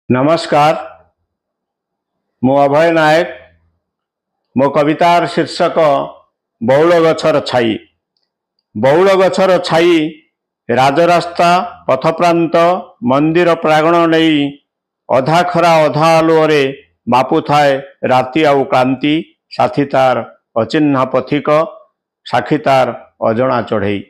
नमस्कार मु अभय नायक मो कवितार शीर्षक बौल गछर छाई। बौल गछर छाई राजरास्ता पथप्रांत मंदिर प्रांगण नहीं अधा खरा अधा आलुअरे मापु थाए राति आउ क्रांति साथी तार अचिन्हा पथिक साक्षी तार अजणा चढ़ई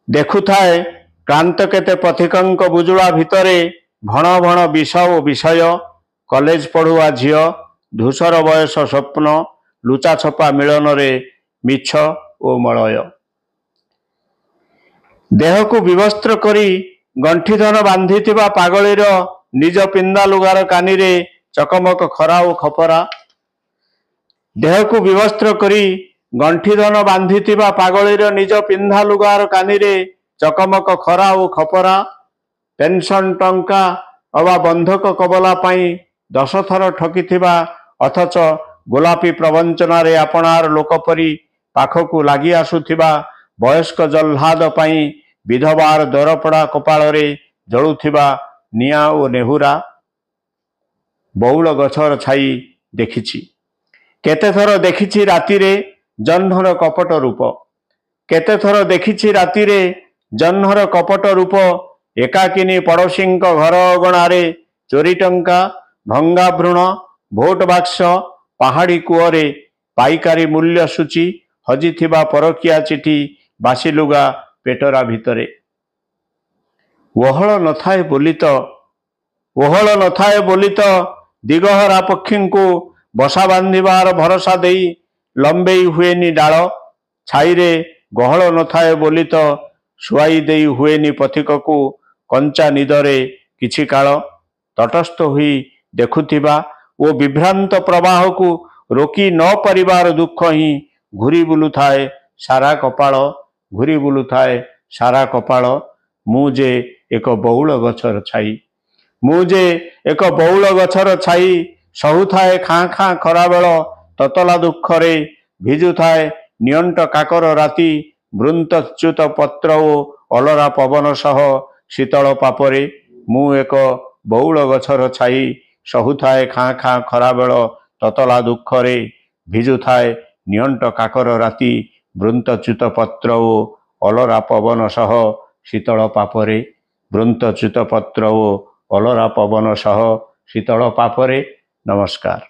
देखु थाए क्रांत केते पथिकंक बुजुला भितरे भण भण विष ओ विषय कॉलेज पढ़ुआ झियो धूसर बयस स्वप्न लुचा छपा मिलन रे मिछ ओ मलय देह को विवस्त्र करी गंठीधन बांधी पागलीर निज पिंदा लुगार कानी रे चकमक खरा ओ खपरा देह को विवस्त्र करी गंठीधन बांधी पागलीर निज पिंधा लुगार कानी रे चकमक खरा ओ खपरा पेंशन टंका अबा बंधक कबला पाई 10 थर ठकी अथच गोलापी प्रवंचना रे आपणार लोकपरी पाखकु लागी आसुथिबा वयस्क जल्लाद पाई विधवार दरपड़ा कपाल रे जलुथिबा निया ओ नेहुरा बौल गछर छाई देखिछि केते थर देखिछि राति रे जह्नर कपट रूप केते थर देखिछि राति रे जह्नर कपट रूप एकाकिनी पड़ोशी घर अगणारे चोरी टंका भंगा भ्रूण भोट बाक्स पहाड़ी कूअरे पाइकारी मूल्य सूची हजी परकिया चिठी बासी लुगा पेटरा भितरे ओहल नथाए बोली तो दिगहरा पक्षी को बसा बांधिबार भरोसा देई लंबेई हुएनी डाल छाई रे गहल नथाए बोली तो शुआई देई हुएनी पथिक को कंचा निदरे किछि काल तटस्थ हुई देखुथिबा ओ विभ्रांत प्रवाह को रोकी न परिवार दुख ही घूरी बुलुथाए सारा कपाल मुझे एक बौल गछर छाई सहुथाए खाँ खाँ खरा बेल ततला दुख रे भिजुथाए नियंट काकर राति वृंतच्युत पत्र ओ अलरा पवन सह शीतल पापरे मु एक बौल गछर छाई सहुथाए खाँ खाँ खरा बेल ततला दुख रे भिजुथाए नियंट काकर राति वृंतच्युत पत्र ओ अलरा पवन सह शीतल पापरे वृंतच्युत पत्र ओ अलरा पवन सह शीतल पापरे। नमस्कार।